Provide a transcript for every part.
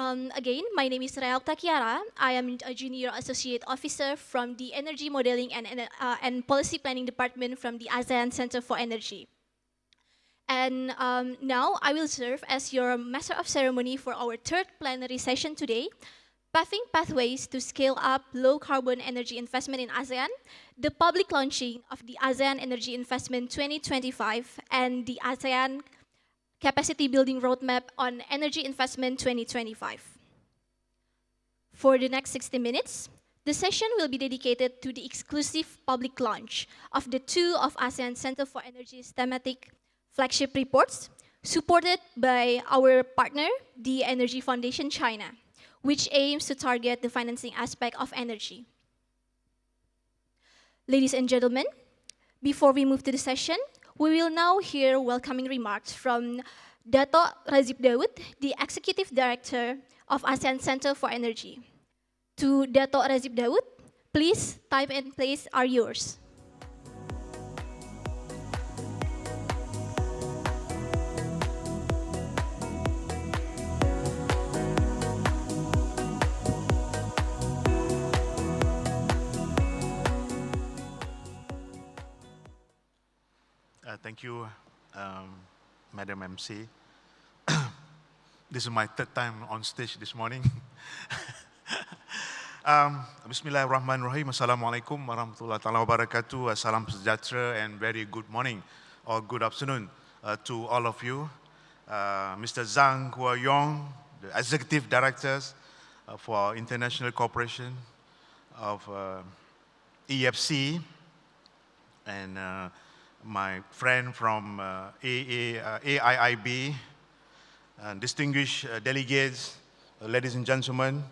Again, my name is Rayal Takiara. I am a Junior Associate Officer from the Energy Modeling and Policy Planning Department from the ASEAN Center for Energy. And now I will serve as your Master of Ceremony for our third plenary session today, Paving Pathways to Scale Up Low Carbon Energy Investment in ASEAN, the public launching of the ASEAN Energy Investment 2025, and the ASEAN Capacity Building Roadmap on Energy Investment 2025. For the next 60 minutes, the session will be dedicated to the exclusive public launch of the two of ASEAN Center for Energy's thematic flagship reports, supported by our partner, the Energy Foundation China, which aims to target the financing aspect of energy. Ladies and gentlemen, before we move to the session, we will now hear welcoming remarks from Dato Razib Dawood, the Executive Director of ASEAN Center for Energy. To Dato Razib Dawood, please, time and place are yours. Thank you, Madam MC. This is my third time on stage this morning. Bismillahirrahmanirrahim. Assalamualaikum warahmatullahi wabarakatuh. Salam sejahtera and very good morning or good afternoon to all of you. Mr. Zhang, Huiyong, the Executive Directors for International Cooperation of EFC, and my friend from AIIB, distinguished delegates, ladies and gentlemen,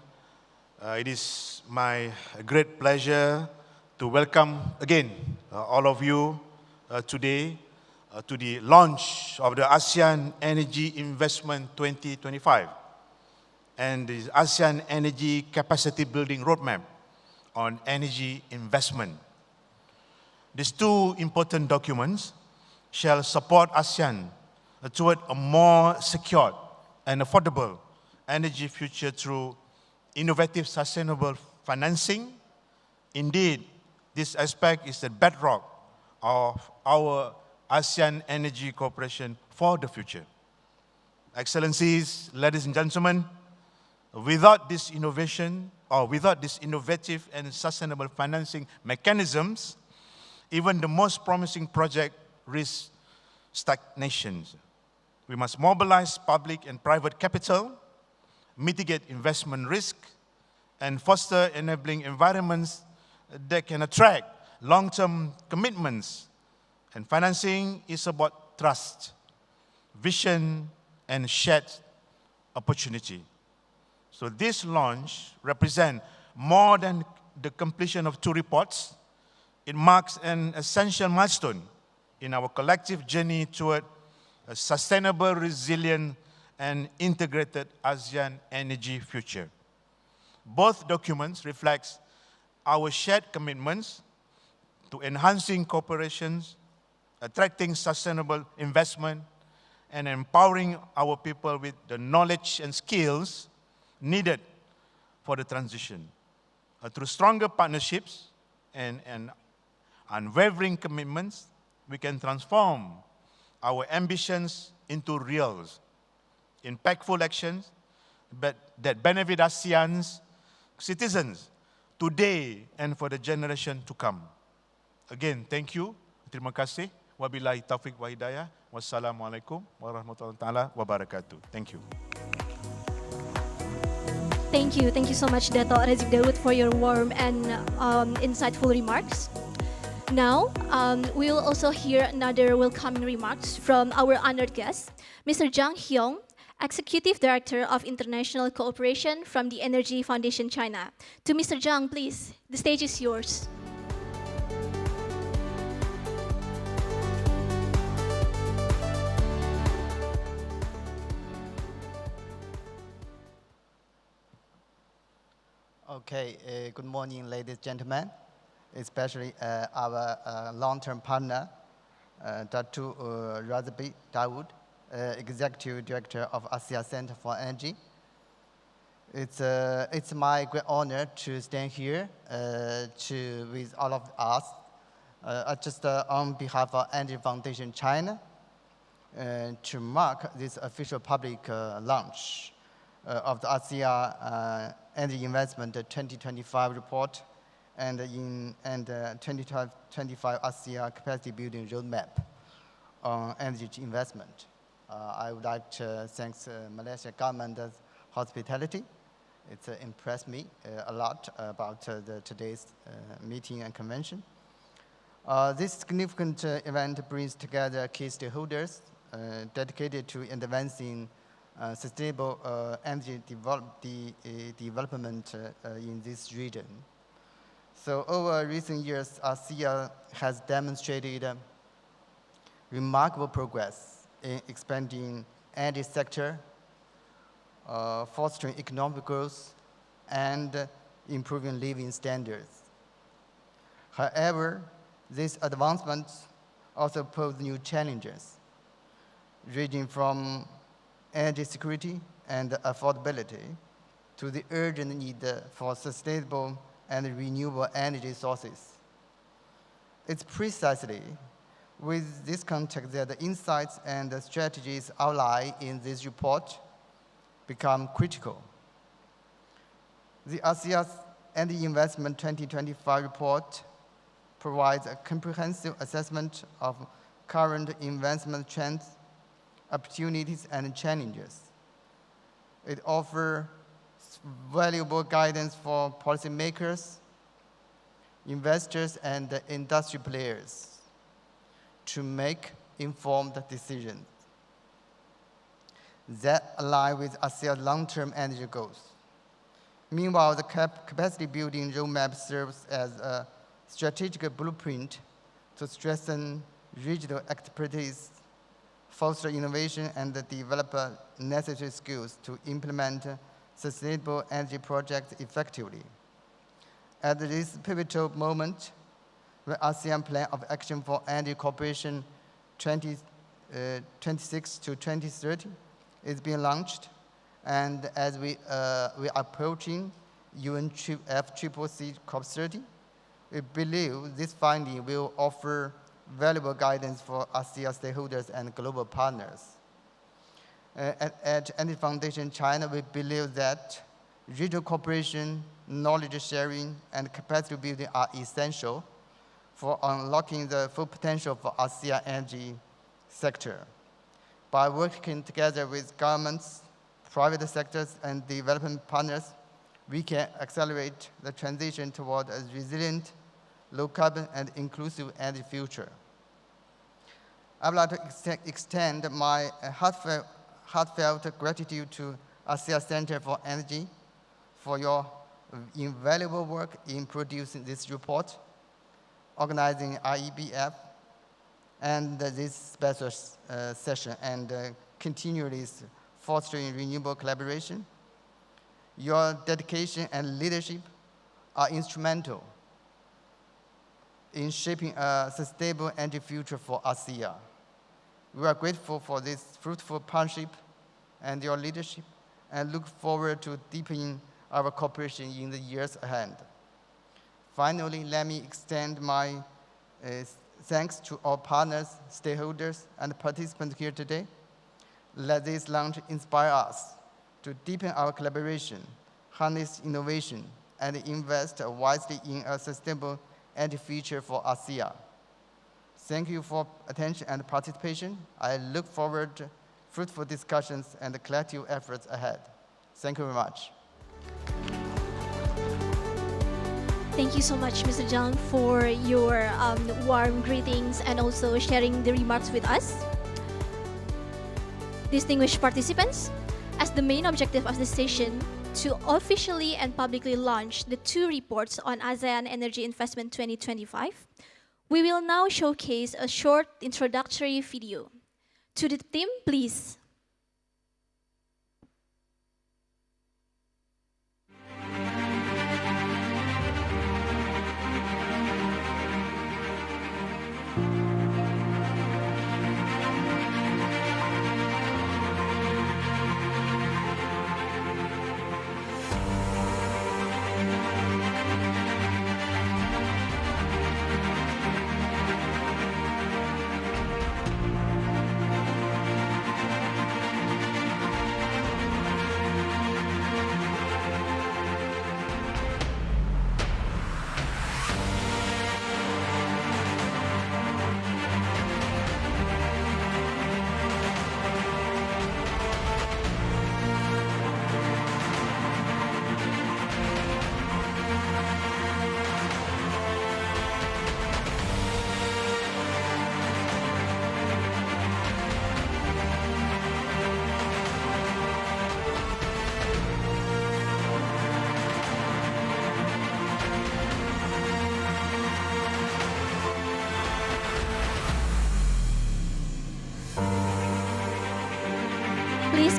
it is my great pleasure to welcome again all of you today to the launch of the ASEAN Energy Investment 2025 and the ASEAN Energy Capacity Building Roadmap on energy investment. These two important documents shall support ASEAN toward a more secure and affordable energy future through innovative, sustainable financing. Indeed, this aspect is the bedrock of our ASEAN energy cooperation for the future. Excellencies, ladies and gentlemen, without this innovation or without this innovative and sustainable financing mechanisms, even the most promising project risks stagnation. We must mobilize public and private capital, mitigate investment risk, and foster enabling environments that can attract long-term commitments. And financing is about trust, vision, and shared opportunity. So this launch represents more than the completion of two reports. It marks an essential milestone in our collective journey toward a sustainable, resilient, and integrated ASEAN energy future. Both documents reflect our shared commitments to enhancing cooperation, attracting sustainable investment, and empowering our people with the knowledge and skills needed for the transition. Through stronger partnerships and unwavering commitments, we can transform our ambitions into real, impactful actions that benefit ASEAN's citizens today and for the generation to come. Again, thank you. Terima kasih. Wabillahi taufiq wa hidayah. Wassalamualaikum warahmatullahi wabarakatuh. Thank you. Thank you. Thank you so much, Dato Razib Dawood, for your warm and insightful remarks. Now, we will also hear another welcoming remarks from our honored guest, Mr. Zhang Huiyong, Executive Director of International Cooperation from the Energy Foundation China. To Mr. Zhang, please, the stage is yours. Okay, good morning, ladies and gentlemen, especially our long-term partner, Dato Razib Dawood, Executive Director of ASEAN Center for Energy. It's my great honor to stand here with all of us, just on behalf of Energy Foundation China, to mark this official public launch of the ASEAN Energy Investment 2025 report and 2025 ASEAN Capacity Building Roadmap on energy investment. I would like to thank Malaysia government's hospitality. It's impressed me a lot about today's meeting and convention. This significant event brings together key stakeholders dedicated to advancing sustainable energy development in this region. So over recent years, ASEAN has demonstrated remarkable progress in expanding energy sector, fostering economic growth, and improving living standards. However, these advancements also pose new challenges, ranging from energy security and affordability to the urgent need for sustainable and renewable energy sources. It's precisely with this context that the insights and the strategies outlined in this report become critical. The ASEAN Energy Investment 2025 report provides a comprehensive assessment of current investment trends, opportunities, and challenges. It offers valuable guidance for policymakers, investors, and industry players to make informed decisions that align with ASEAN's long-term energy goals. Meanwhile, the capacity building roadmap serves as a strategic blueprint to strengthen regional expertise, foster innovation, and develop necessary skills to implement sustainable energy projects effectively. At this pivotal moment, the ASEAN Plan of Action for Energy Cooperation 2026 to 2030 is being launched, and as we are approaching UNFCCC COP30, we believe this finding will offer valuable guidance for ASEAN stakeholders and global partners. At Energy Foundation China, we believe that regional cooperation, knowledge sharing, and capacity building are essential for unlocking the full potential for ASEAN energy sector. By working together with governments, private sectors, and development partners, we can accelerate the transition toward a resilient, low-carbon, and inclusive energy future. I would like to extend my heartfelt gratitude to ASEAN Center for Energy for your invaluable work in producing this report, organizing IEBF, and this special session, and continually fostering renewable collaboration. Your dedication and leadership are instrumental in shaping a sustainable energy future for ASEAN. We are grateful for this fruitful partnership and your leadership, and look forward to deepening our cooperation in the years ahead. Finally, let me extend my thanks to all partners, stakeholders, and participants here today. Let this launch inspire us to deepen our collaboration, harness innovation, and invest wisely in a sustainable energy future for ASEAN. Thank you for attention and participation. I look forward to fruitful discussions and collective efforts ahead. Thank you very much. Thank you so much, Mr. Zhang, for your warm greetings and also sharing the remarks with us. Distinguished participants, as the main objective of this session to officially and publicly launch the 2 reports on ASEAN Energy Investment 2025, we will now showcase a short introductory video. To the team, please.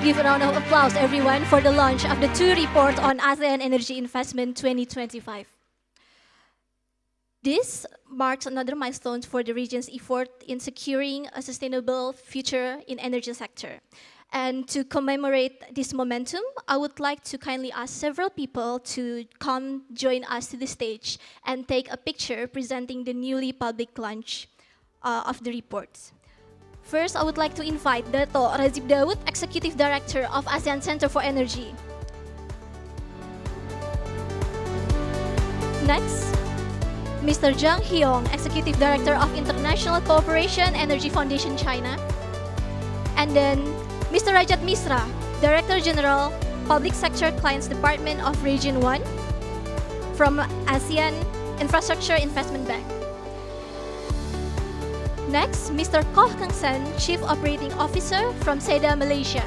give a round of applause, everyone, for the launch of the 2 reports on ASEAN Energy Investment 2025. This marks another milestone for the region's effort in securing a sustainable future in energy sector. And to commemorate this momentum, I would like to kindly ask several people to come join us to the stage and take a picture presenting the newly public launch of the reports. First, I would like to invite Dato Razib Dawood, Executive Director of ASEAN Center for Energy. Next, Mr. Zhang Huiyong, Executive Director of International Cooperation Energy Foundation China. And then Mr. Rajat Misra, Director General, Public Sector Clients Department of Region 1 from ASEAN Infrastructure Investment Bank. Next, Mr. Koh Kang Sen, Chief Operating Officer from SEDA, Malaysia.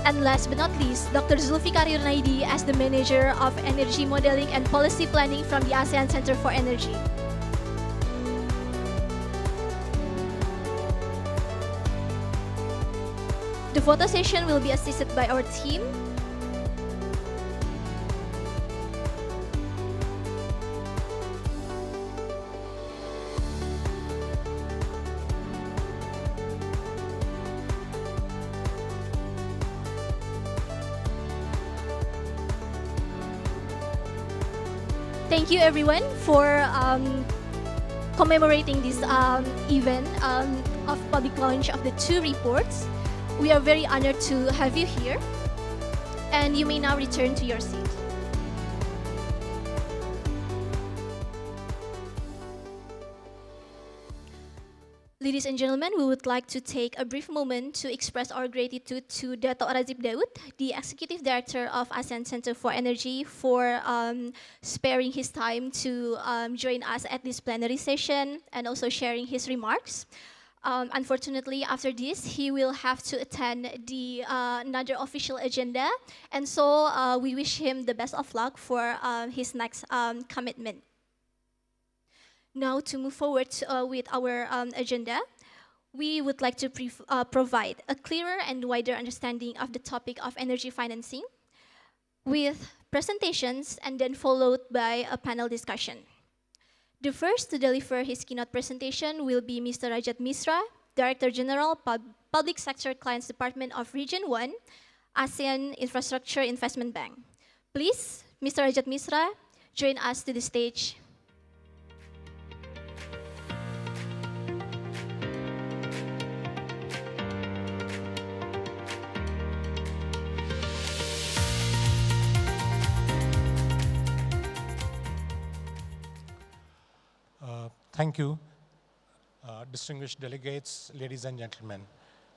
And last but not least, Dr. Zulfikar Yurnaidi as the Manager of Energy Modeling and Policy Planning from the ASEAN Center for Energy. The photo session will be assisted by our team. Thank you everyone for commemorating this event of public launch of the 2 reports. We are very honored to have you here, and you may now return to your seat. Ladies and gentlemen, we would like to take a brief moment to express our gratitude to Dato Razib Dawood, the Executive Director of ASEAN Center for Energy, for sparing his time to join us at this plenary session and also sharing his remarks. Unfortunately, after this, he will have to attend the another official agenda, and so we wish him the best of luck for his next commitment. Now, to move forward with our agenda, we would like to provide a clearer and wider understanding of the topic of energy financing with presentations and then followed by a panel discussion. The first to deliver his keynote presentation will be Mr. Rajat Misra, Director General, Public Sector Clients Department of Region 1, ASEAN Infrastructure Investment Bank. Please, Mr. Rajat Misra, join us to the stage. Thank you, distinguished delegates, ladies and gentlemen.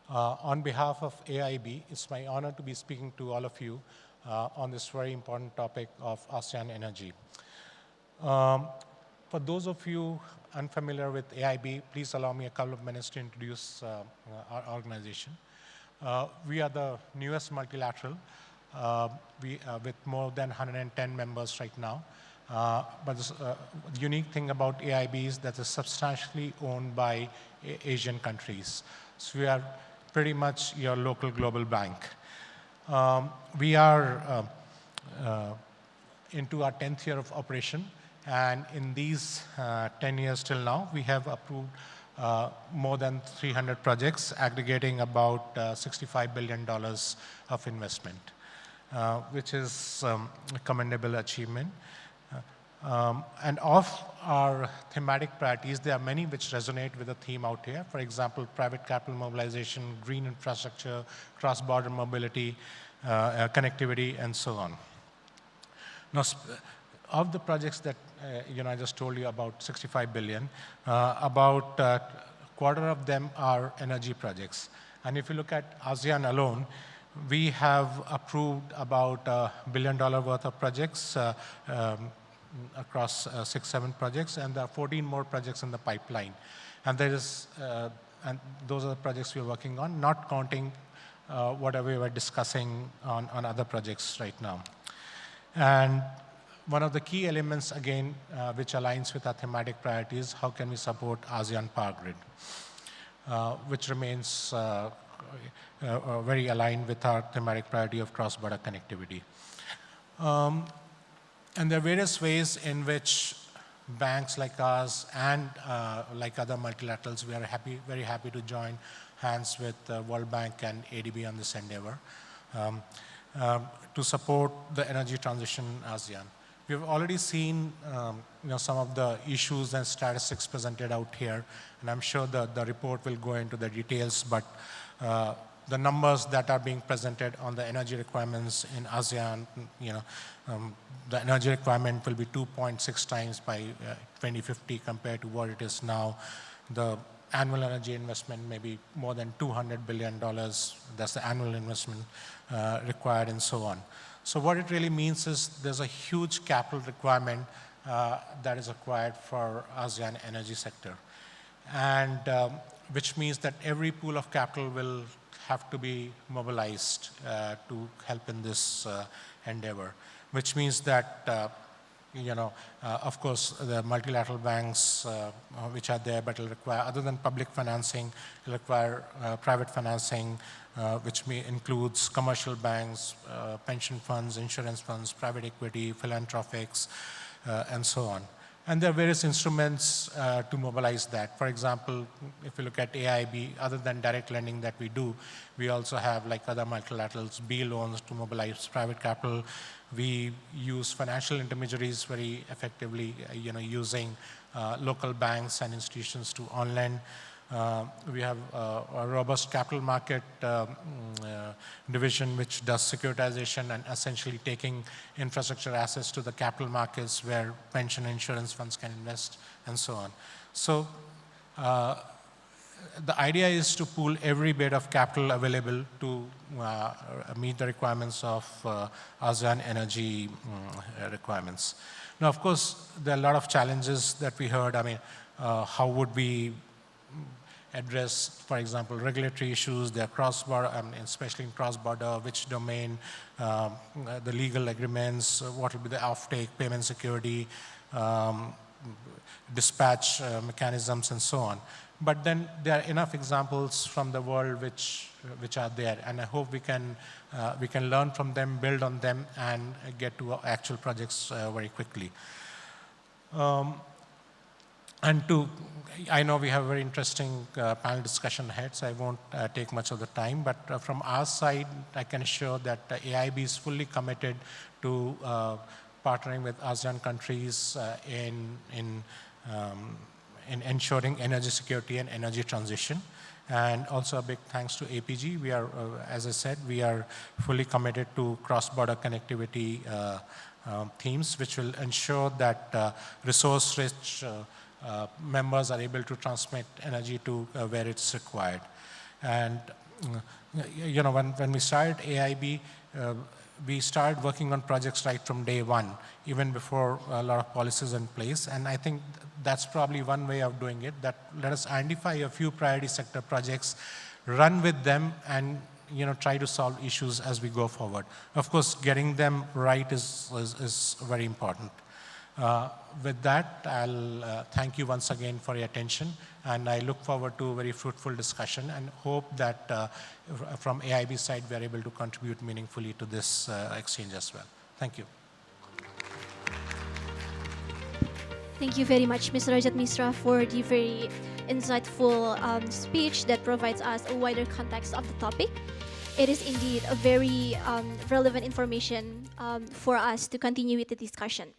On behalf of AIB, it's my honor to be speaking to all of you on this very important topic of ASEAN energy. For those of you unfamiliar with AIB, please allow me a couple of minutes to introduce our organization. We are the newest multilateral with more than 110 members right now. But the unique thing about AIB is that it's substantially owned by Asian countries. So we are pretty much your local global bank. We are into our 10th year of operation, and in these 10 years till now, we have approved more than 300 projects, aggregating about $65 billion of investment, which is a commendable achievement. And of our thematic priorities, there are many which resonate with the theme out here. For example, private capital mobilization, green infrastructure, cross-border mobility, connectivity, and so on. Now, of the projects that I just told you about 65 billion, about a quarter of them are energy projects. And if you look at ASEAN alone, we have approved about $1 billion worth of projects across 6-7 projects, and there are 14 more projects in the pipeline. And those are the projects we're working on, not counting whatever we were discussing on other projects right now. And one of the key elements, again, which aligns with our thematic priorities, how can we support ASEAN Power Grid, which remains very aligned with our thematic priority of cross-border connectivity. And there are various ways in which banks like ours and like other multilaterals, we are very happy to join hands with World Bank and ADB on this endeavor to support the energy transition in ASEAN. We've already seen some of the issues and statistics presented out here, and I'm sure the report will go into the details, but the numbers that are being presented on the energy requirements in ASEAN, the energy requirement will be 2.6 times by 2050 compared to what it is now. The annual energy investment may be more than $200 billion. That's the annual investment required and so on. So what it really means is there's a huge capital requirement that is required for ASEAN energy sector. And which means that every pool of capital will have to be mobilized to help in this endeavor, which means that, of course, the multilateral banks which are there, but will require, other than public financing, will require private financing, which includes commercial banks, pension funds, insurance funds, private equity, philanthropics, and so on. And there are various instruments to mobilize that. For example, if you look at AIB, other than direct lending that we do, we also have, like other multilaterals, B loans to mobilize private capital. We use financial intermediaries very effectively, using local banks and institutions to on-lend. We have a robust capital market division which does securitization and essentially taking infrastructure assets to the capital markets where pension insurance funds can invest and so on. So the idea is to pool every bit of capital available to meet the requirements of ASEAN energy requirements. Now, of course, there are a lot of challenges that we heard. I mean, how would we address, for example, regulatory issues, their cross-border, especially in cross-border, which domain, the legal agreements, what will be the offtake, payment security, dispatch mechanisms, and so on. But then there are enough examples from the world which are there, and I hope we can learn from them, build on them, and get to actual projects very quickly. I know we have a very interesting panel discussion ahead, so I won't take much of the time, but from our side, I can assure that AIB is fully committed to partnering with ASEAN countries in ensuring energy security and energy transition. And also a big thanks to APG. We are, as I said, we are fully committed to cross-border connectivity themes, which will ensure that resource-rich members are able to transmit energy to where it's required. And when we started AIB, we started working on projects right from day one, even before a lot of policies in place. And I think that's probably one way of doing it, that let us identify a few priority sector projects, run with them, and try to solve issues as we go forward. Of course, getting them right is very important. With that, I'll thank you once again for your attention, and I look forward to a very fruitful discussion and hope that from AIB side, we are able to contribute meaningfully to this exchange as well. Thank you. Thank you very much, Mr. Rajat Misra, for the very insightful speech that provides us a wider context of the topic. It is indeed a very relevant information for us to continue with the discussion.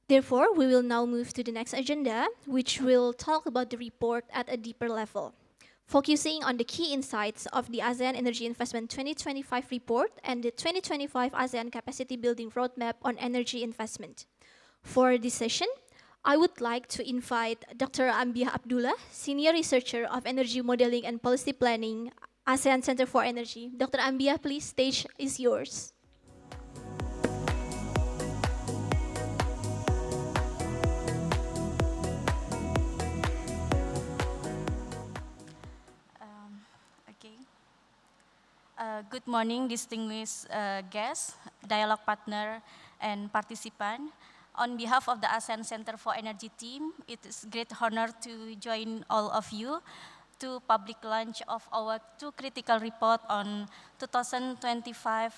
Therefore, we will now move to the next agenda, which will talk about the report at a deeper level, focusing on the key insights of the ASEAN Energy Investment 2025 report and the 2025 ASEAN Capacity Building Roadmap on Energy Investment. For this session, I would like to invite Dr. Ambiah Abdullah, Senior Researcher of Energy Modeling and Policy Planning, ASEAN Center for Energy. Dr. Ambiah, please, stage is yours. Good morning, distinguished guests, dialogue partner, and participant. On behalf of the ASEAN Center for Energy team, it is a great honor to join all of you to public launch of our two critical report on 2025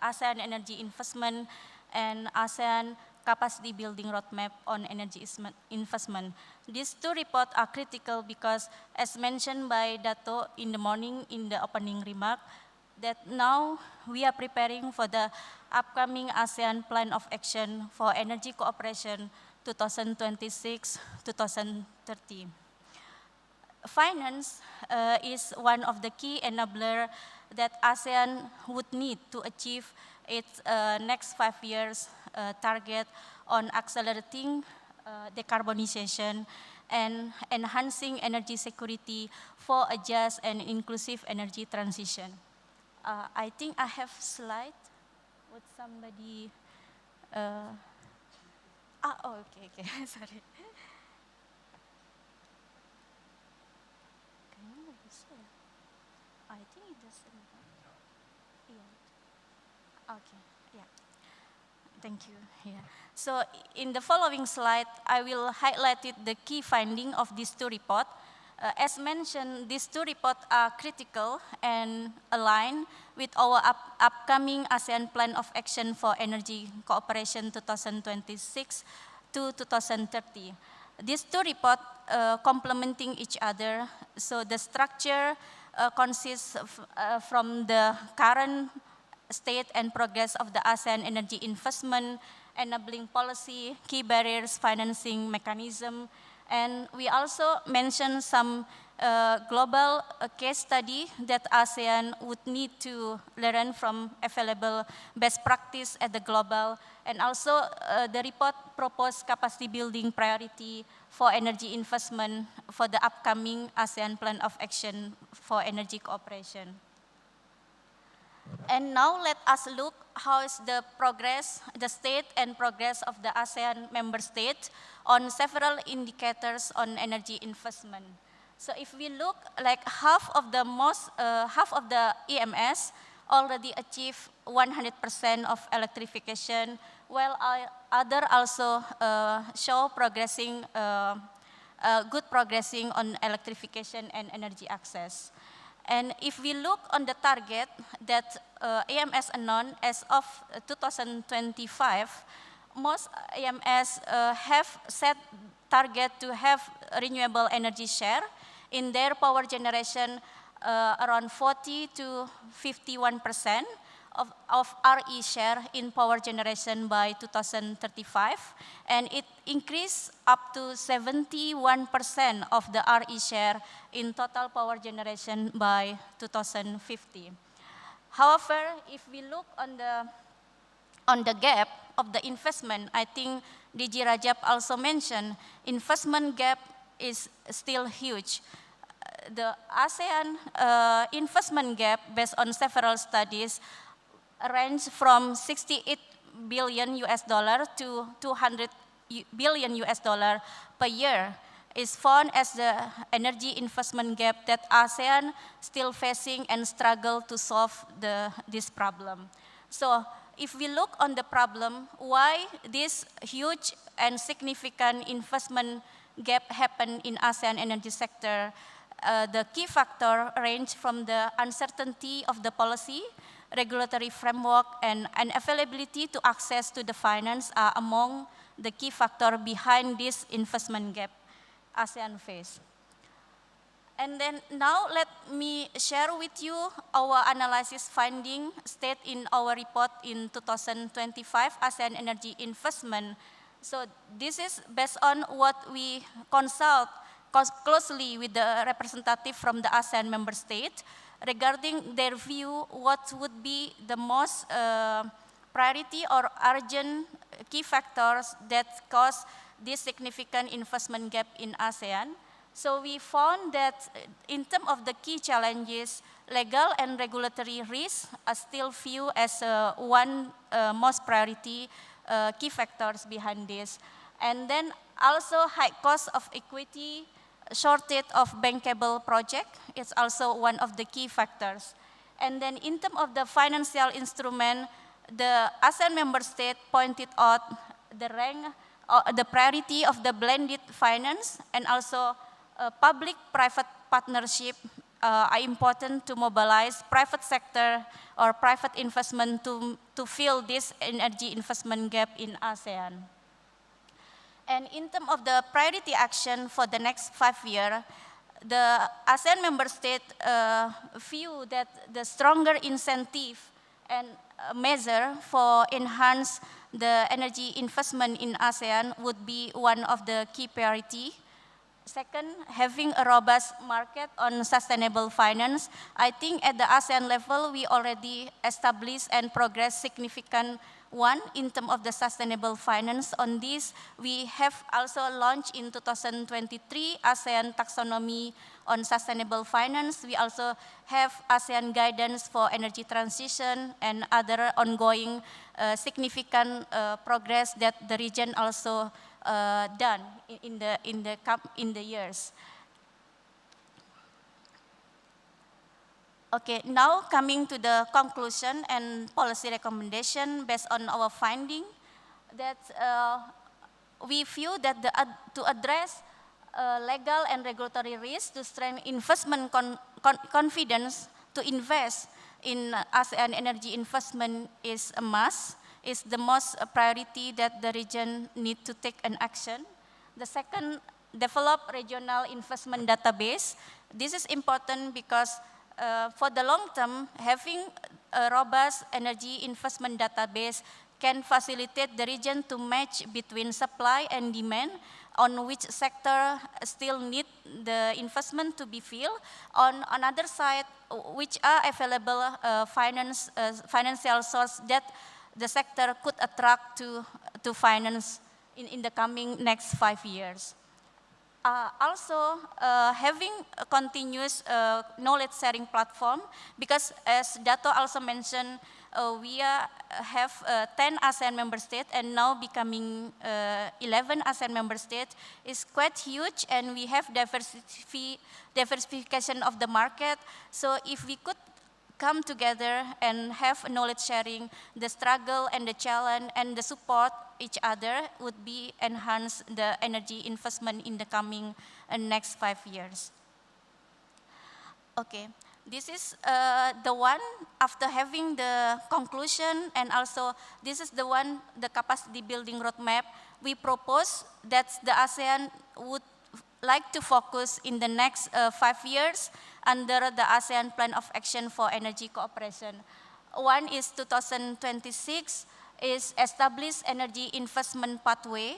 ASEAN energy investment and ASEAN capacity building roadmap on energy investment. These two reports are critical because, as mentioned by Dato in the morning in the opening remark, that now we are preparing for the upcoming ASEAN Plan of Action for Energy Cooperation 2026-2030. Finance is one of the key enablers that ASEAN would need to achieve its next 5 years target on accelerating decarbonisation and enhancing energy security for a just and inclusive energy transition. I think I have slide. Would somebody? Okay, sorry. I think it doesn't. Yeah. Okay. Yeah. Thank you. Yeah. So in the following slide, I will highlight the key finding of these two reports. As mentioned, these two reports are critical and aligned with our upcoming ASEAN Plan of Action for Energy Cooperation 2026 to 2030. These two reports complementing each other. So the structure consists from the current state and progress of the ASEAN energy investment, enabling policy, key barriers, financing mechanism, and we also mentioned some global case study that ASEAN would need to learn from available best practice at the global, and also the report proposed capacity building priority for energy investment for the upcoming ASEAN Plan of Action for Energy Cooperation. And now let us look how is the progress, the state and progress of the ASEAN member states on several indicators on energy investment. So if we look, like half of the EMS already achieve 100% of electrification, while other also show progressing, good progressing on electrification and energy access. And if we look on the target that AMS announced as of 2025, most AMS have set target to have renewable energy share in their power generation around 40 to 51% of RE share in power generation by 2035, and it increased up to 71% of the RE share in total power generation by 2050. However, if we look on the gap of the investment, I think DG Razib also mentioned, investment gap is still huge. The ASEAN investment gap, based on several studies, range from 68 billion US dollar to 200 billion US dollar per year, is found as the energy investment gap that ASEAN still facing and struggle to solve this problem. So if we look on the problem, why this huge and significant investment gap happen in ASEAN energy sector, the key factor range from the uncertainty of the policy, regulatory framework, and availability to access to the finance are among the key factor behind this investment gap ASEAN face. And then now let me share with you our analysis finding state in our report in 2025 ASEAN energy investment. So this is based on what we consult closely with the representative from the ASEAN member state regarding their view what would be the most priority or urgent key factors that cause this significant investment gap in ASEAN. So we found that in terms of the key challenges, legal and regulatory risks are still viewed as one most priority key factors behind this. And then also high cost of equity, shortage of bankable project is also one of the key factors. And then in terms of the financial instrument, the ASEAN member state pointed out the priority of the blended finance and also public-private partnership are important to mobilize private sector or private investment to fill this energy investment gap in ASEAN. And in terms of the priority action for the next 5 years, the ASEAN member state view that the stronger incentive and measure for enhance the energy investment in ASEAN would be one of the key priority. Second, having a robust market on sustainable finance. I think at the ASEAN level, we already established and progressed significant one in terms of the sustainable finance. On this, we have also launched in 2023 ASEAN taxonomy on sustainable finance. We also have ASEAN guidance for energy transition and other ongoing significant progress that the region also done in the years. Okay, now coming to the conclusion and policy recommendation based on our finding, that we feel that to address legal and regulatory risks, to strengthen investment confidence, to invest in ASEAN energy investment is a must, is the most priority that the region need to take an action. The second, develop regional investment database. This is important because for the long term, having a robust energy investment database can facilitate the region to match between supply and demand, on which sector still need the investment to be filled. On another side, which are available financial source that the sector could attract to finance in the coming next 5 years. Also, having a continuous knowledge sharing platform, because as Dato also mentioned, we have 10 ASEAN member states and now becoming 11 ASEAN member states is quite huge, and we have diversification of the market. So if we could come together and have knowledge sharing, the struggle and the challenge and the support each other would be enhance the energy investment in the coming next 5 years. Okay, this is the one after having the conclusion, and also this is the one, the capacity building roadmap. We propose that the ASEAN would like to focus in the next 5 years under the ASEAN Plan of Action for Energy Cooperation. One is 2026, is establish energy investment pathway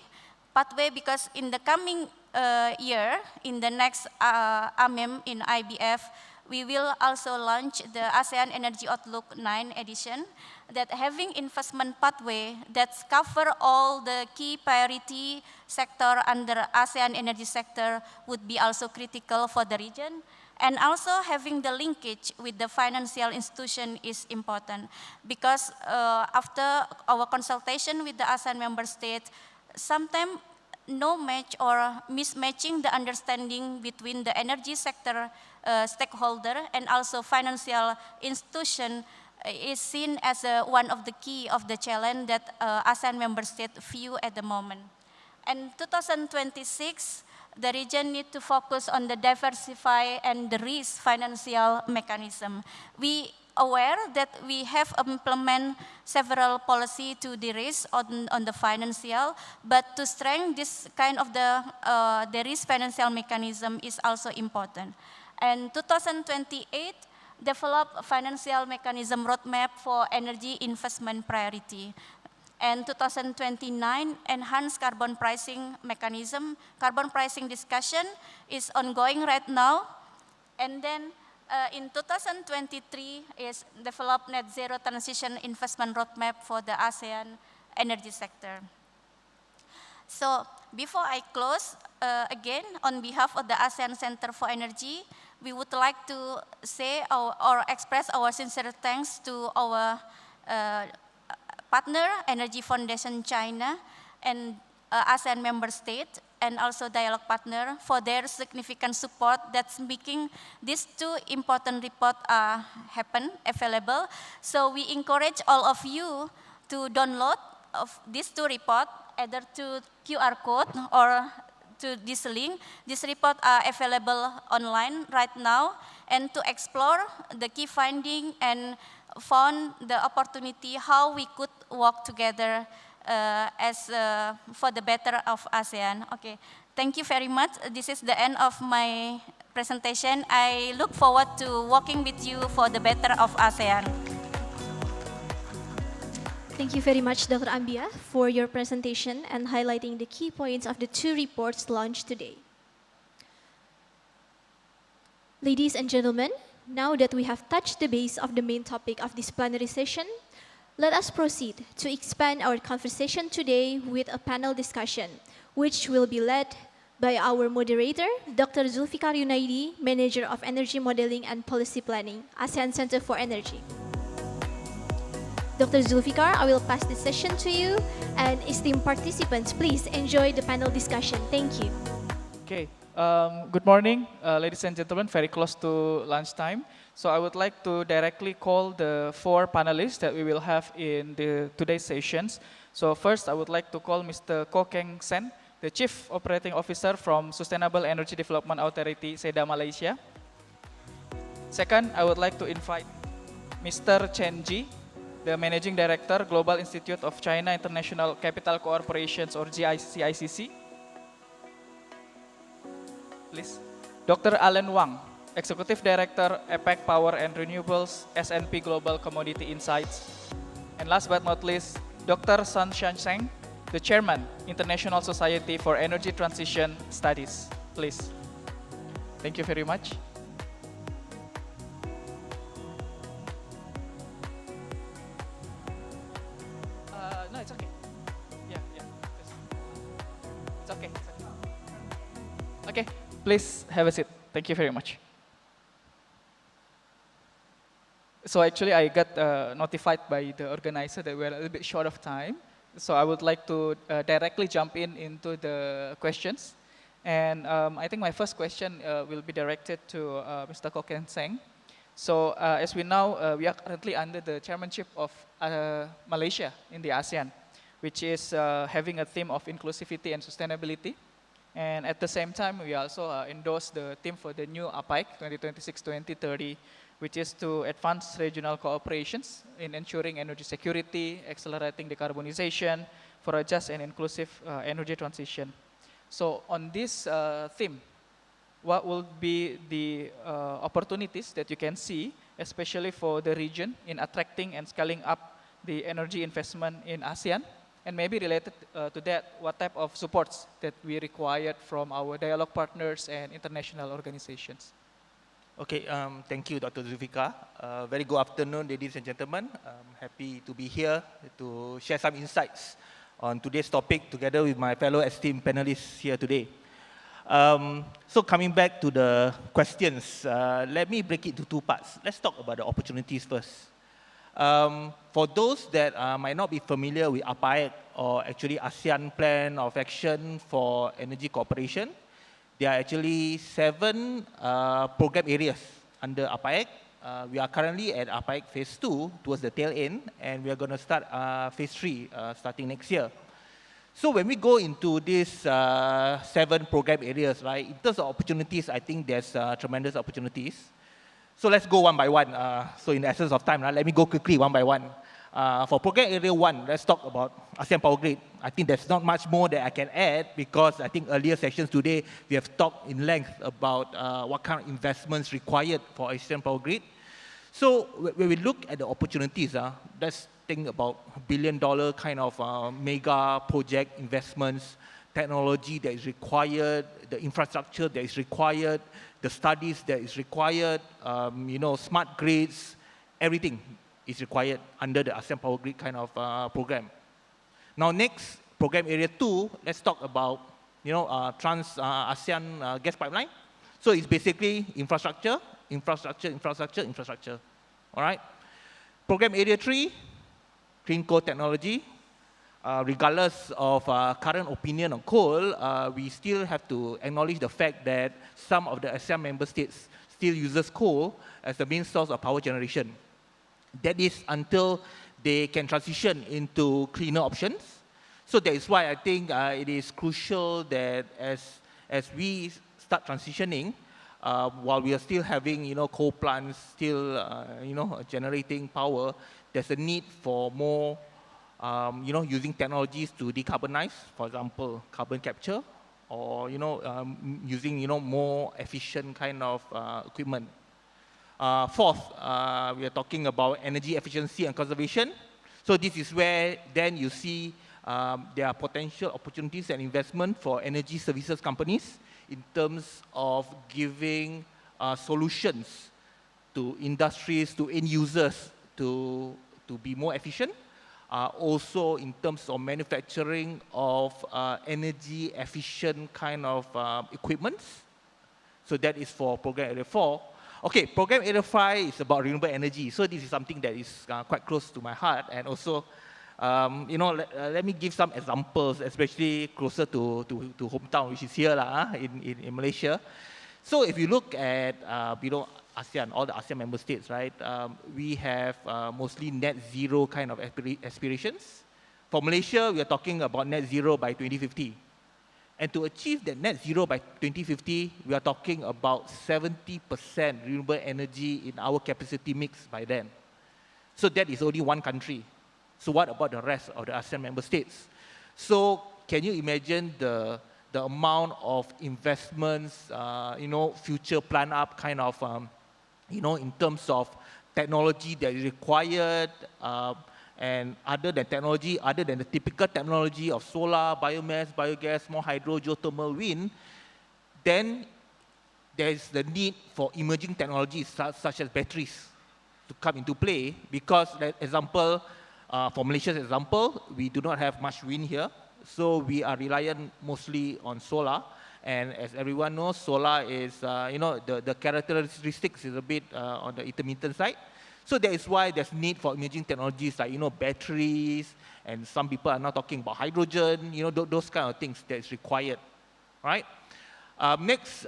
because in the coming year, in the next AMEM in IBF, we will also launch the ASEAN Energy Outlook 9 edition, that having investment pathway that cover all the key priority sector under ASEAN energy sector would be also critical for the region. And also having the linkage with the financial institution is important, because after our consultation with the ASEAN member states, sometimes no match or mismatching the understanding between the energy sector stakeholder and also financial institution is seen as one of the key of the challenge that ASEAN member states view at the moment. And 2026, the region need to focus on the diversify and the risk financial mechanism. We aware that we have implement several policy to de-risk on the financial, but to strengthen this kind of the risk financial mechanism is also important. And 2028, develop a financial mechanism roadmap for energy investment priority. And 2029, enhance carbon pricing mechanism. Carbon pricing discussion is ongoing right now. And then in 2023 is develop net zero transition investment roadmap for the ASEAN energy sector. So before I close, again, on behalf of the ASEAN Center for Energy, we would like to say or express our sincere thanks to our partner, Energy Foundation China, and ASEAN member state, and also dialogue partner for their significant support that's making these two important reports available. So we encourage all of you to download of these two reports, either to QR code or to this link. These reports are available online right now, and to explore the key finding and found the opportunity how we could work together for the better of ASEAN. Okay, thank you very much. This is the end of my presentation. I look forward to working with you for the better of ASEAN. Thank you very much, Dr. Ambia, for your presentation and highlighting the key points of the 2 reports launched today. Ladies and gentlemen, now that we have touched the base of the main topic of this plenary session, let us proceed to expand our conversation today with a panel discussion, which will be led by our moderator, Dr. Zulfikar Yunaidi, Manager of Energy Modeling and Policy Planning, ASEAN Center for Energy. Dr. Zulfikar, I will pass the session to you, and esteemed participants, please enjoy the panel discussion. Thank you. Okay, good morning, ladies and gentlemen, very close to lunchtime. So I would like to directly call the 4 panelists that we will have in today's sessions. So first, I would like to call Mr. Koh Keng Sen, the Chief Operating Officer from Sustainable Energy Development Authority, SEDA, Malaysia. Second, I would like to invite Mr. Chen Ji, the Managing Director, Global Institute of China International Capital Corporations, or GICICC. Please. Dr. Alan Wang, Executive Director, APEC Power and Renewables, S&P Global Commodity Insights. And last but not least, Dr. Sun Zhang, the Chairman, International Society for Energy Transition Studies. Please. Thank you very much. No, it's okay. Yeah. It's okay. Okay, please have a seat. Thank you very much. So actually, I got notified by the organizer that we're a little bit short of time. So I would like to directly jump into the questions. And I think my first question will be directed to Mr. Koh Keng Sen. So as we know, we are currently under the chairmanship of Malaysia in the ASEAN, which is having a theme of inclusivity and sustainability. And at the same time, we also endorse the theme for the new APEC 2026-2030, which is to advance regional cooperations in ensuring energy security, accelerating decarbonisation for a just and inclusive energy transition. So on this theme, what will be the opportunities that you can see, especially for the region in attracting and scaling up the energy investment in ASEAN? And maybe related to that, what type of supports that we required from our dialogue partners and international organizations? Okay, thank you, Dr. Zulfikar. Very good afternoon, ladies and gentlemen. I'm happy to be here to share some insights on today's topic together with my fellow esteemed panelists here today. So coming back to the questions, let me break it into 2 parts. Let's talk about the opportunities first. For those that might not be familiar with APEC, or actually ASEAN Plan of Action for Energy Cooperation, there are actually 7 program areas under APEC. We are currently at APEC Phase 2 towards the tail end, and we are going to start Phase 3 starting next year. So when we go into these 7 program areas, right, in terms of opportunities, I think there's tremendous opportunities. So let's go one by one. So in the essence of time, let me go quickly one by one. For program area 1, let's talk about ASEAN Power Grid. I think there's not much more that I can add, because I think earlier sessions today, we have talked in length about what kind of investments required for ASEAN Power Grid. So when we look at the opportunities, let's think about $1 billion kind of mega project investments, technology that is required, the infrastructure that is required, the studies that is required, smart grids, everything is required under the ASEAN Power Grid kind of program. Now next, program area 2, let's talk about Trans-ASEAN gas pipeline. So it's basically infrastructure. All right. Program area 3, clean coal technology. Regardless of current opinion on coal, we still have to acknowledge the fact that some of the ASEAN member states still uses coal as the main source of power generation. That is until they can transition into cleaner options. So that is why I think it is crucial that as as we start transitioning, while we are still having, coal plants still, generating power, there's a need for more, using technologies to decarbonize, for example, carbon capture, or, using, more efficient kind of equipment. Fourth, we are talking about energy efficiency and conservation. So this is where then you see there are potential opportunities and investment for energy services companies in terms of giving solutions to industries, to end users to be more efficient. Also in terms of manufacturing of energy efficient kind of equipments. So that is for program area 4. Okay, program area 5 is about renewable energy. So this is something that is quite close to my heart. And also, let me give some examples, especially closer to hometown, which is here in Malaysia. So if you look at, ASEAN, all the ASEAN member states, right? We have mostly net zero kind of aspirations. For Malaysia, we are talking about net zero by 2050. And to achieve that net zero by 2050, we are talking about 70% renewable energy in our capacity mix by then. So that is only one country. So what about the rest of the ASEAN member states? So can you imagine the amount of investments, future plan up kind of, in terms of technology that is required, and other than technology, other than the typical technology of solar, biomass, biogas, more hydro, geothermal, wind, then there is the need for emerging technologies such as batteries to come into play because, example, for Malaysia's example, we do not have much wind here, so we are reliant mostly on solar. And as everyone knows, solar is, the characteristics is a bit on the intermittent side. So that is why there's need for emerging technologies like, batteries, and some people are now talking about hydrogen, those kind of things that is required, right? Next,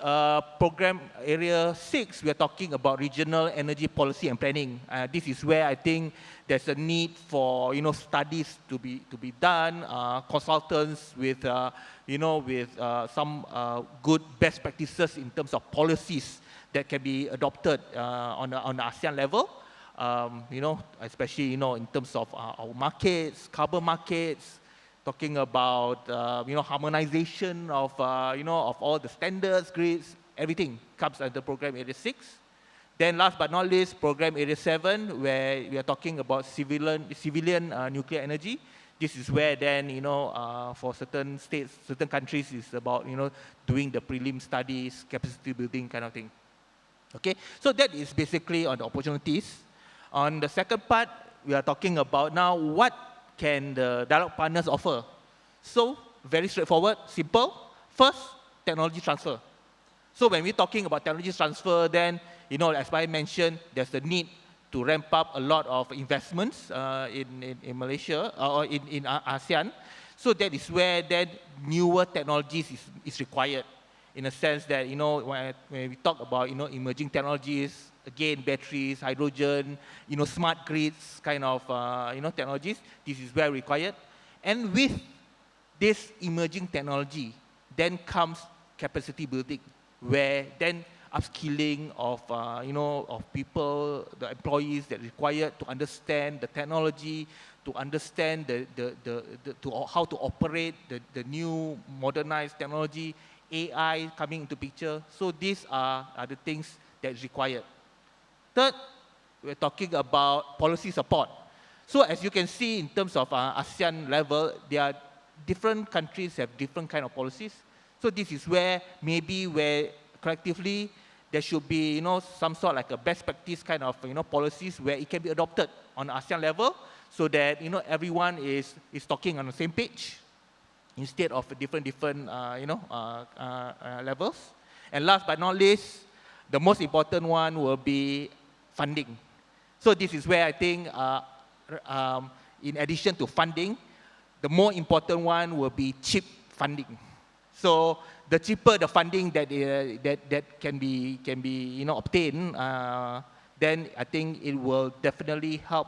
program area 6, we are talking about regional energy policy and planning. This is where I think there's a need for, studies to be done, consultants with, some good best practices in terms of policies that can be adopted on the ASEAN level. Especially, in terms of our markets, carbon markets, talking about, harmonization of, of all the standards, grids, everything comes under program area 6. Then last but not least, program area 7, where we are talking about civilian nuclear energy. This is where then, for certain states, certain countries, is about, doing the prelim studies, capacity building kind of thing. Okay, so that is basically on the opportunities. On the second part, we are talking about now what can the dialogue partners offer. So, very straightforward, simple. First, technology transfer. So when we're talking about technology transfer, then, as I mentioned, there's the need to ramp up a lot of investments in Malaysia, or in ASEAN. So that is where then newer technologies is required, in a sense that, when we talk about, emerging technologies, again, batteries, hydrogen, smart grids kind of, technologies, this is where required. And with this emerging technology, then comes capacity building, where then upskilling of, of people, the employees that are required to understand the technology, to understand how to operate the new modernized technology, AI coming into picture. So these are the things that is required. Third, we're talking about policy support. So as you can see in terms of ASEAN level, there are different countries have different kind of policies. So this is where maybe where collectively there should be, some sort like a best practice kind of, policies where it can be adopted on ASEAN level so that, everyone is talking on the same page instead of different levels. And last but not least, the most important one will be funding. So this is where I think, in addition to funding, the more important one will be cheap funding. So the cheaper the funding that can be obtained, then I think it will definitely help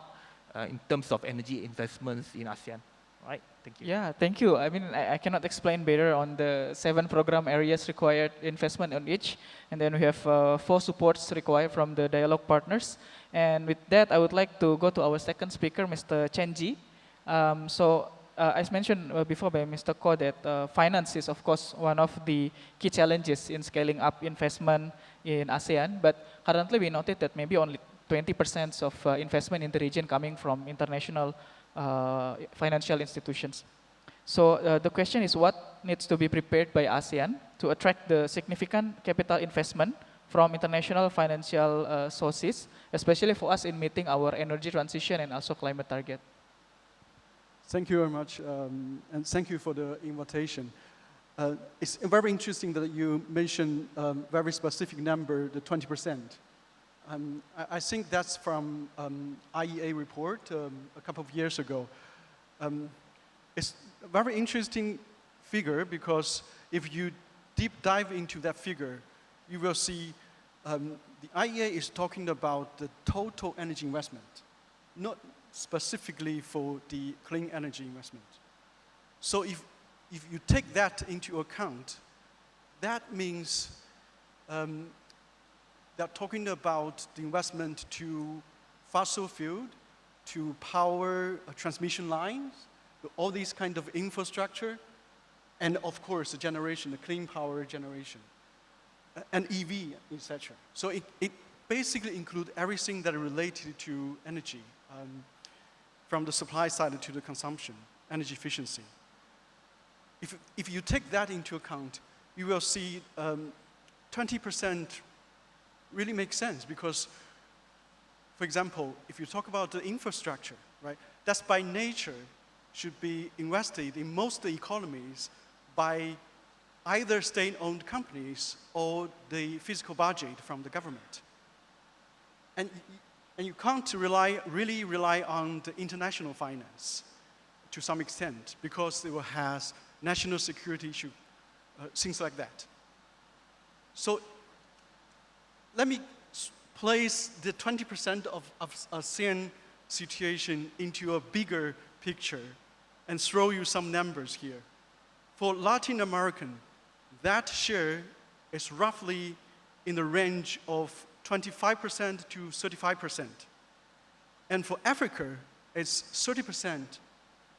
in terms of energy investments in ASEAN. Right? Thank you. Yeah, thank you. I mean, I cannot explain better on the 7 program areas required investment on each. And then we have 4 supports required from the dialogue partners. And with that, I would like to go to our second speaker, Mr. Chen Ji. As mentioned before by Mr. Ko, that finance is, of course, one of the key challenges in scaling up investment in ASEAN. But currently, we noted that maybe only 20% of investment in the region coming from international financial institutions. So the question is, what needs to be prepared by ASEAN to attract the significant capital investment from international financial sources, especially for us in meeting our energy transition and also climate target? Thank you very much, and thank you for the invitation. It's very interesting that you mentioned a very specific number, the 20%. I think that's from IEA report a couple of years ago. It's a very interesting figure because if you deep dive into that figure, you will see the IEA is talking about the total energy investment, not specifically for the clean energy investment. So if you take that into account, that means they're talking about the investment to fossil fuel, to power transmission lines, all these kind of infrastructure, and of course the generation, the clean power generation, and EV, etc. So it basically includes everything that is related to energy, from the supply side to the consumption, energy efficiency. If you take that into account, you will see 20% really makes sense because, for example, if you talk about the infrastructure, right, that's by nature should be invested in most economies by either state-owned companies or the physical budget from the government. And you can't really rely on the international finance to some extent because it has national security issue, things like that. So let me place the 20% of ASEAN situation into a bigger picture and throw you some numbers here. For Latin American, that share is roughly in the range of 25% to 35%. And for Africa, it's 30%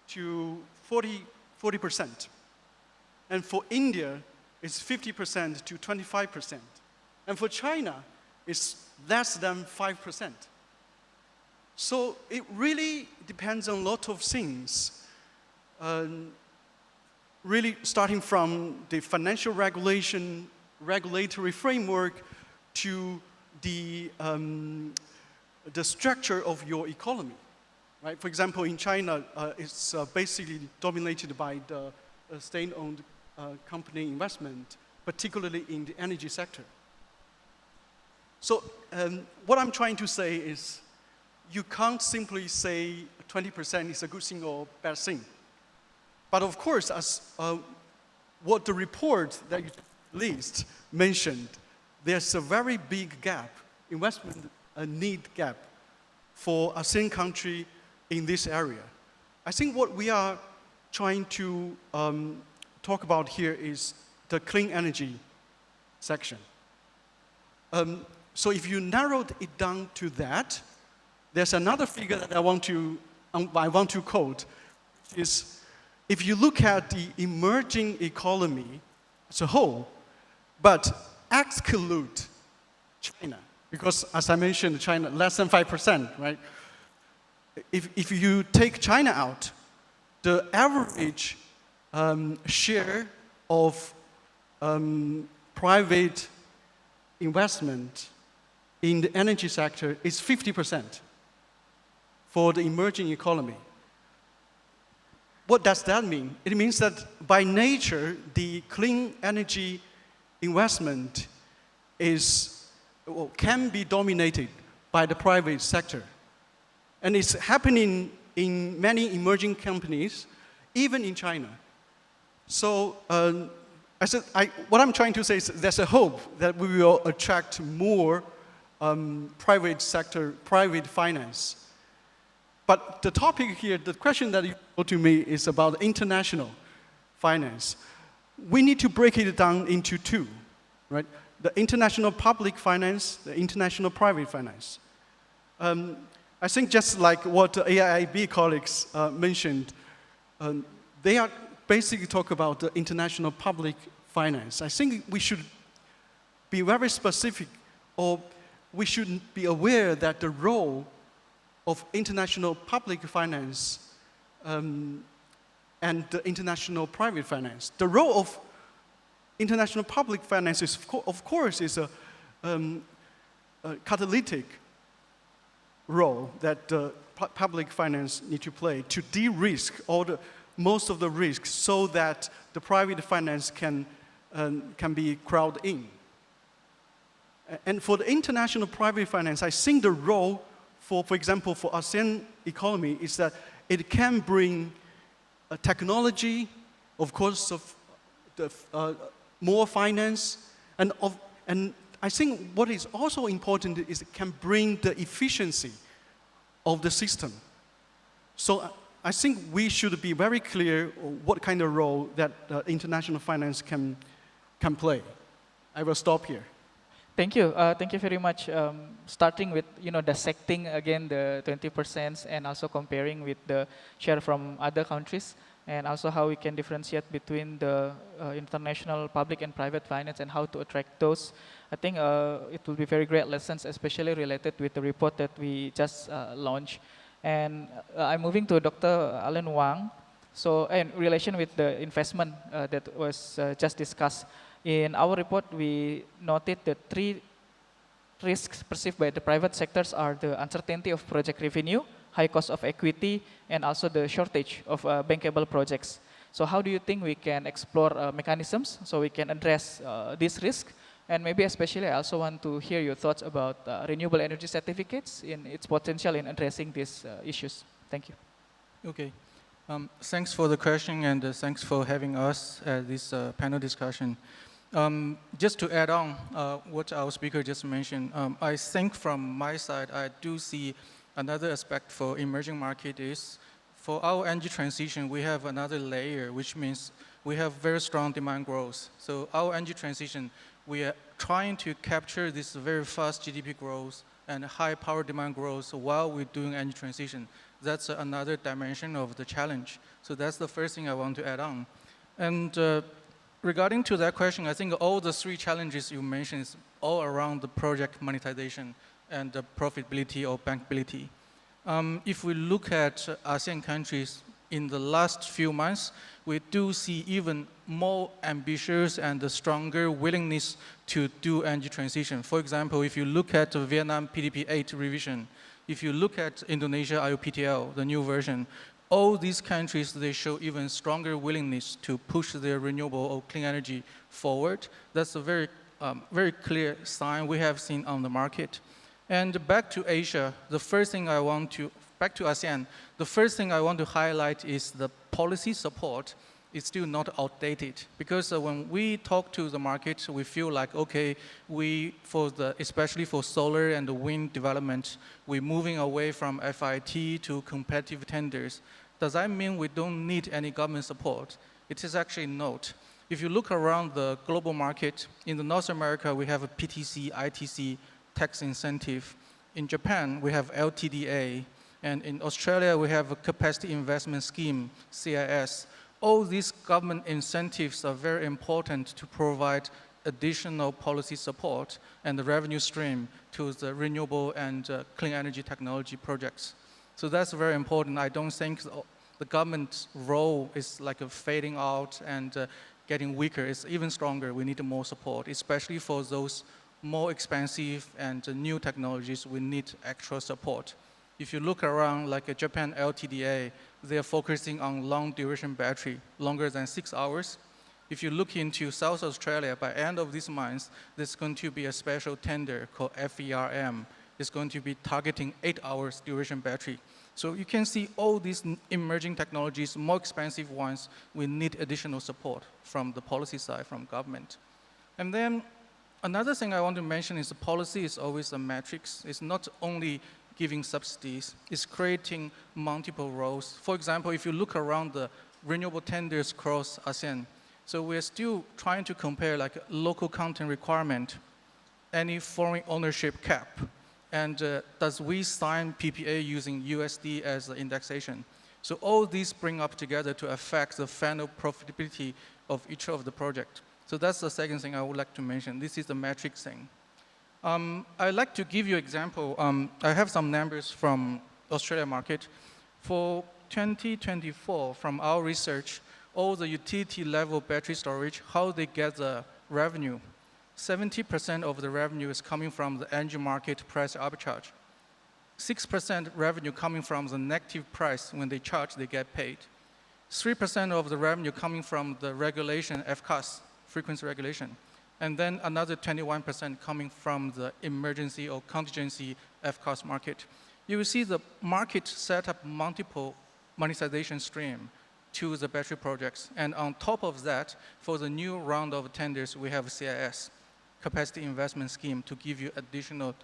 to 40%. And for India, it's 50% to 25%. And for China, it's less than 5%. So it really depends on a lot of things. Really starting from the financial regulatory framework to the structure of your economy. Right? For example, in China, it's basically dominated by the state-owned company investment, particularly in the energy sector. So what I'm trying to say is you can't simply say 20% is a good thing or bad thing. But of course, as what the report that you released mentioned, there's a very big gap, investment need gap for ASEAN country in this area. I think what we are trying to talk about here is the clean energy section. So if you narrowed it down to that, there's another figure that I want to quote, is if you look at the emerging economy as a whole, but exclude China, because as I mentioned, China, less than 5%, right? If you take China out, the average share of private investment in the energy sector is 50% for the emerging economy. What does that mean? It means that by nature, the clean energy investment can be dominated by the private sector. And it's happening in many emerging companies, even in China. So what I'm trying to say is there's a hope that we will attract more private sector, private finance. But the topic here, the question that you put to me is about international finance. We need to break it down into two, right? The international public finance, the international private finance. I think just like what the AIIB colleagues mentioned, they are basically talk about the international public finance. I think we should be very specific, or we should be aware that the role of international public finance and the international private finance. The role of international public finance is, of course, is a catalytic role that public finance need to play to de-risk most of the risks so that the private finance can be crowded in. And for the international private finance, I think the role for example, for ASEAN economy is that it can bring technology, of course, of the, more finance, and I think what is also important is it can bring the efficiency of the system. So I think we should be very clear what kind of role that international finance can play. I will stop here. Thank you very much. Starting with dissecting again the 20% and also comparing with the share from other countries, and also how we can differentiate between the international public and private finance and how to attract those. I think it will be very great lessons, especially related with the report that we just launched. And I'm moving to Dr. Alan Wang. So in relation with the investment that was just discussed, in our report, we noted the three risks perceived by the private sectors are the uncertainty of project revenue, high cost of equity, and also the shortage of bankable projects. So how do you think we can explore mechanisms so we can address this risk? And maybe especially I also want to hear your thoughts about renewable energy certificates in its potential in addressing these issues. Thank you. Okay. Thanks for the question, and thanks for having us at this panel discussion. Just to add on what our speaker just mentioned, I think from my side, I do see another aspect for emerging market is for our energy transition, we have another layer, which means we have very strong demand growth. So our energy transition, we are trying to capture this very fast GDP growth and high power demand growth while we're doing energy transition. That's another dimension of the challenge. So that's the first thing I want to add on. And regarding to that question, I think all the three challenges you mentioned is all around the project monetization and the profitability or bankability. If we look at ASEAN countries in the last few months, we do see even more ambitious and a stronger willingness to do energy transition. For example, if you look at the Vietnam PDP 8 revision, if you look at Indonesia IOPTL, the new version, all these countries, they show even stronger willingness to push their renewable or clean energy forward. That's a very, very clear sign we have seen on the market. And back to Asia, the first thing I want to, back to ASEAN, the first thing I want to highlight is the policy support is still not outdated. Because when we talk to the market, we feel like, okay, especially for solar and the wind development, we're moving away from FIT to competitive tenders. Does that mean we don't need any government support? It is actually not. If you look around the global market, in the North America, we have a PTC, ITC, tax incentive. In Japan, we have LTDA. And in Australia, we have a capacity investment scheme, CIS. All these government incentives are very important to provide additional policy support and the revenue stream to the renewable and clean energy technology projects. So that's very important. I don't think the government's role is like fading out and getting weaker. It's even stronger. We need more support, especially for those more expensive and new technologies. We need extra support. If you look around, like a Japan LTDA, they're focusing on long duration battery, longer than 6 hours. If you look into South Australia, by end of this month, there's going to be a special tender called FERM. It's going to be targeting 8 hours duration battery. So you can see all these emerging technologies, more expensive ones, we need additional support from the policy side, from government. And then another thing I want to mention is the policy is always a matrix. It's not only giving subsidies is creating multiple roles. For example, if you look around the renewable tenders across ASEAN, so we're still trying to compare like local content requirement, any foreign ownership cap, and does we sign PPA using USD as the indexation? So all these bring up together to affect the final profitability of each of the project. So that's the second thing I would like to mention. This is the metrics thing. I'd like to give you an example. I have some numbers from Australia market. For 2024, from our research, all the utility level battery storage, how they get the revenue. 70% of the revenue is coming from the energy market price arbitrage. 6% revenue coming from the negative price. When they charge, they get paid. 3% of the revenue coming from the regulation, FCAS, frequency regulation. And then another 21% coming from the emergency or contingency FCAS market. You will see the market set up multiple monetization stream to the battery projects. And on top of that, for the new round of tenders, we have CIS, Capacity Investment Scheme, to give you additional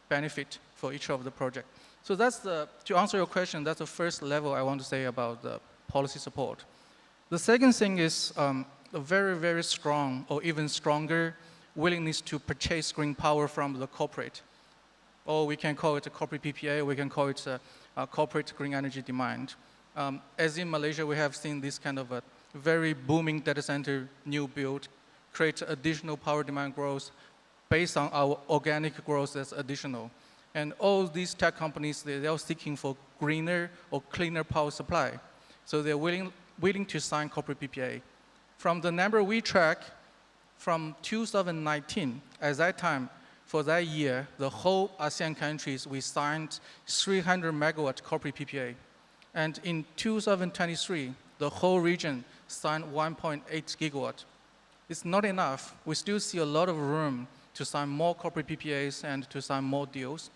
benefit for each of the project. So that's to answer your question, that's the first level I want to say about the policy support. The second thing is a very, very strong or even stronger willingness to purchase green power from the corporate. Or we can call it a corporate PPA, we can call it a corporate green energy demand. As in Malaysia, we have seen this kind of a very booming data center new build, create additional power demand growth based on our organic growth that's additional. And all these tech companies, they're all seeking for greener or cleaner power supply. So they're willing to sign corporate PPA. From the number we track, from 2019, at that time, for that year, the whole ASEAN countries, we signed 300 megawatt corporate PPA. And in 2023, the whole region signed 1.8 gigawatt. It's not enough. We still see a lot of room to sign more corporate PPAs and to sign more deals.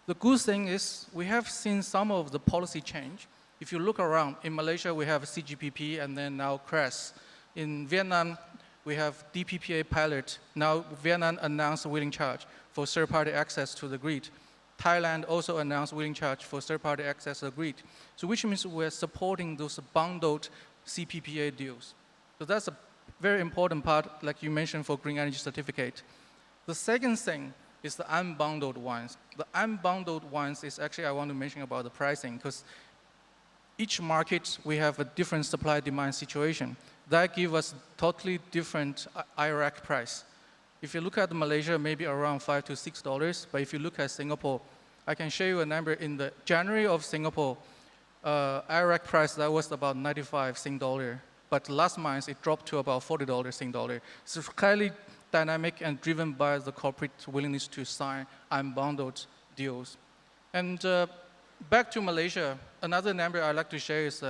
The good thing is we have seen some of the policy change. If you look around, in Malaysia, we have CGPP and then now CRES. In Vietnam, we have DPPA pilot. Now Vietnam announced willing charge for third-party access to the grid. Thailand also announced willing charge for third-party access to the grid. So which means we're supporting those bundled CPPA deals. So that's a very important part, like you mentioned, for green energy certificate. The second thing is the unbundled ones. The unbundled ones is actually I want to mention about the pricing, because each market, we have a different supply-demand situation. That gives us totally different IRAC price. If you look at Malaysia, maybe around $5 to $6, but if you look at Singapore, I can show you a number. In the January of Singapore, IRAC price, that was about 95 Sing dollar. But last month, it dropped to about $40 Sing dollar. So it's highly dynamic and driven by the corporate willingness to sign unbundled deals. And back to Malaysia, another number I'd like to share is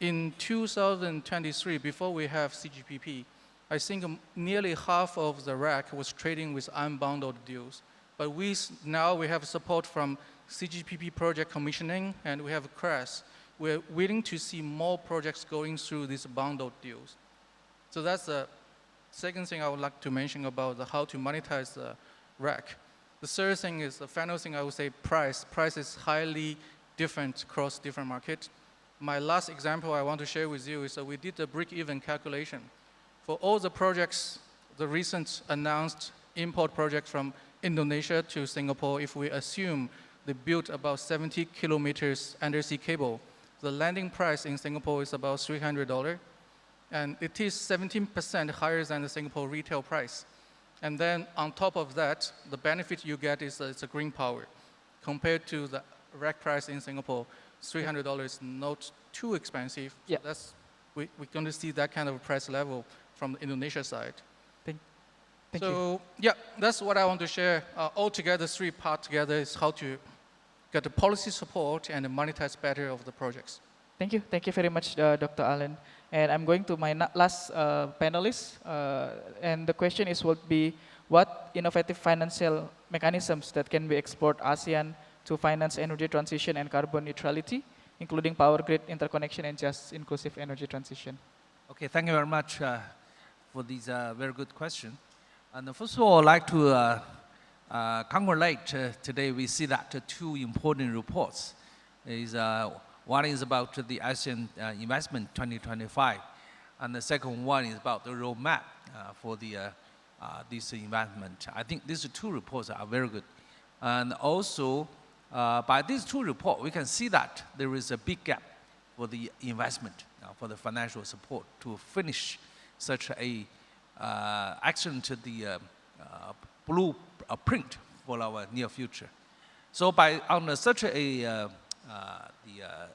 in 2023, before we have CGPP, I think nearly half of the RAC was trading with unbundled deals. But now we have support from CGPP project commissioning, and we have CRES. We're willing to see more projects going through these bundled deals. So that's the second thing I would like to mention about how to monetize the RAC. The third thing is, the final thing I would say, price. Price is highly different across different markets. My last example I want to share with you is that we did a break-even calculation. For all the projects, the recent announced import project from Indonesia to Singapore, if we assume they built about 70 kilometers undersea cable, the landing price in Singapore is about $300. And it is 17% higher than the Singapore retail price. And then on top of that, the benefit you get is it's a green power. Compared to the rack price in Singapore, $300 is not too expensive. Yeah. So we're going to see that kind of price level from the Indonesia side. Thank you. Yeah, that's what I want to share. Altogether, three parts together is how to get the policy support and monetize better of the projects. Thank you. Thank you very much, Dr. Allen. And I'm going to my last panelist. And the question would be, what innovative financial mechanisms that can be explored ASEAN to finance energy transition and carbon neutrality, including power grid interconnection and just inclusive energy transition? Okay, thank you very much for this very good question. And first of all, I'd like to congratulate today we see that two important reports. One is about the ASEAN investment 2025, and the second one is about the roadmap for this investment. I think these two reports are very good. And also, by these two reports, we can see that there is a big gap for the investment, for the financial support to finish such a excellent blueprint for our near future. So on such a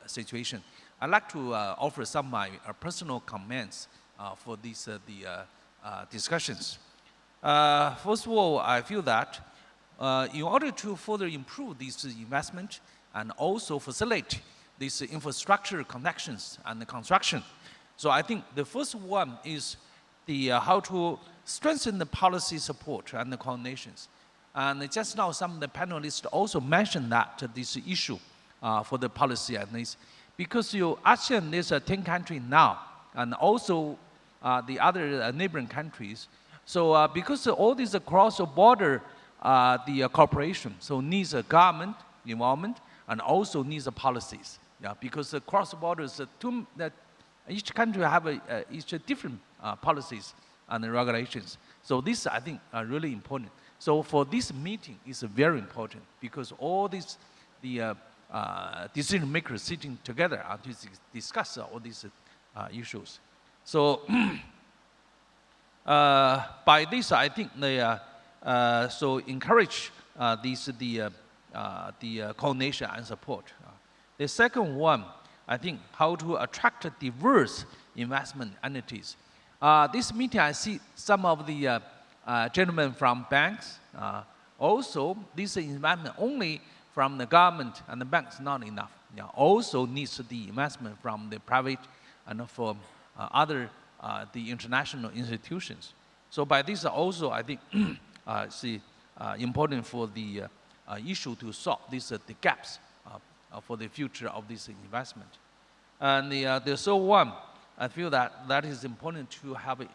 situation, I'd like to offer some of my personal comments for these discussions. First of all, I feel that in order to further improve this investment and also facilitate these infrastructure connections and the construction, so I think the first one is how to strengthen the policy support and the coordinations. And just now, some of the panelists also mentioned that this issue for the policy and this, because ASEAN is 10 countries now, and also the other neighboring countries. So because all these cross-border cooperation, so needs a government involvement and also needs policies. Yeah, because the cross-borders, each country have each different policies and regulations. So this, I think, are really important. So for this meeting is very important because all these decision makers sitting together to discuss all these issues. So by this, I think they so encourage the coordination and support. The second one, I think, how to attract diverse investment entities. This meeting, I see some of the gentlemen from banks. Also, this investment only from the government and the banks not enough. Yeah, also needs the investment from the private and from other the international institutions. So by this also, I think, see important for the issue to solve these the gaps for the future of this investment. And the third one, I feel that is important to have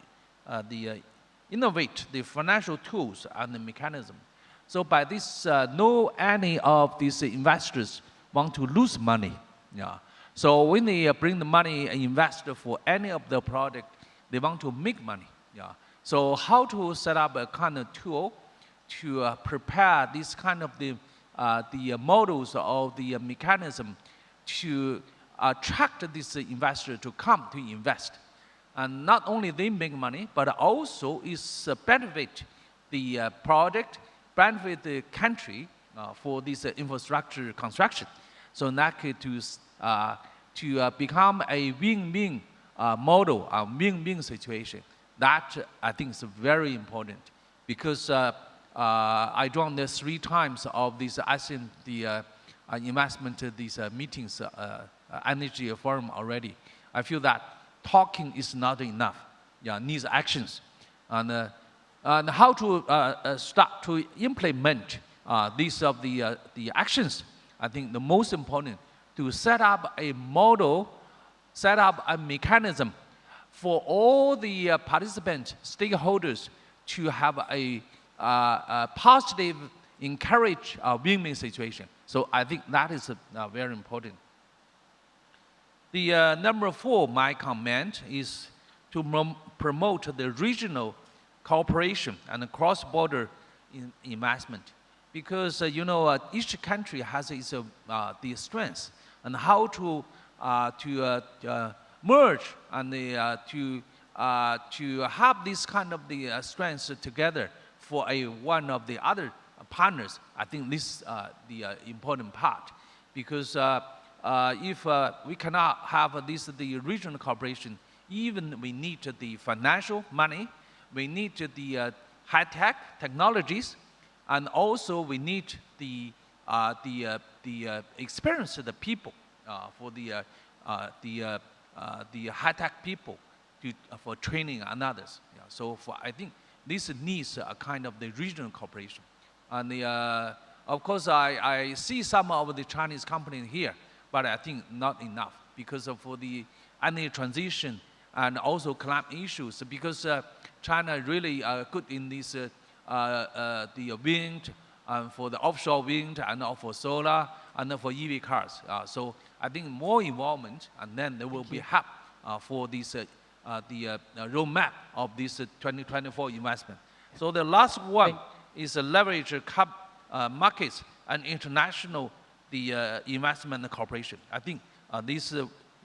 innovate the financial tools and the mechanism. So by this, no any of these investors want to lose money. Yeah. So when they bring the money and invest for any of the product, they want to make money. Yeah. So how to set up a kind of tool to prepare this kind of the models of the mechanism to attract this investor to come to invest. And not only they make money, but also is benefit the project, benefit the country for this infrastructure construction. So in that case, to become a win-win model, a win-win situation, that I think is very important because I joined the 3 times of this ASEAN investment these meetings, energy forum already. I feel that talking is not enough. Yeah, needs actions, and how to start to implement these of the actions. I think the most important to set up a model, set up a mechanism for all the participant stakeholders to have a positive, encourage win-win situation. So I think that is very important. The number 4, my comment is to promote the regional cooperation and cross-border investment, because you know each country has its the strengths and how to merge and to have this kind of the strengths together for one of the other partners. I think this is the important part, because if we cannot have the regional cooperation, even we need the financial money, we need the high-tech technologies, and also we need the experience of the people for the high-tech people for training and others. Yeah, so I think this needs a kind of the regional cooperation. And of course, I see some of the Chinese companies here, but I think not enough because for the energy transition and also climate issues, because China really good in this the wind for the offshore wind and for solar and for EV cars. So I think more involvement, and then there will be help for this, the roadmap of this 2024 investment. So the last one is leverage markets and international investment cooperation. I think this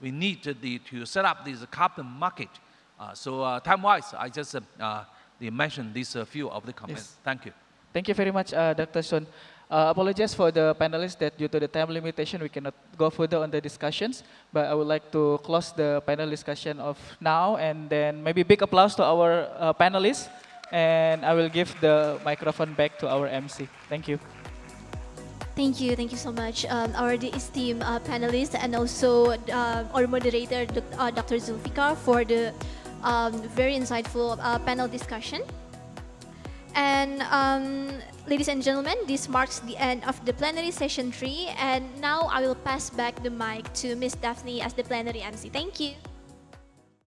we need to set up this carbon market. So time-wise, I just mentioned these few of the comments. Yes. Thank you. Thank you very much, Dr. Sun. Apologize for the panelists that due to the time limitation, we cannot go further on the discussions, but I would like to close the panel discussion of now, and then maybe big applause to our panelists, and I will give the microphone back to our MC. Thank you. Thank you so much, our esteemed panelists, and also our moderator, Dr. Zulfikar, for the very insightful panel discussion. And ladies and gentlemen, this marks the end of the plenary session 3, and now I will pass back the mic to Ms. Daphne as the plenary MC. Thank you.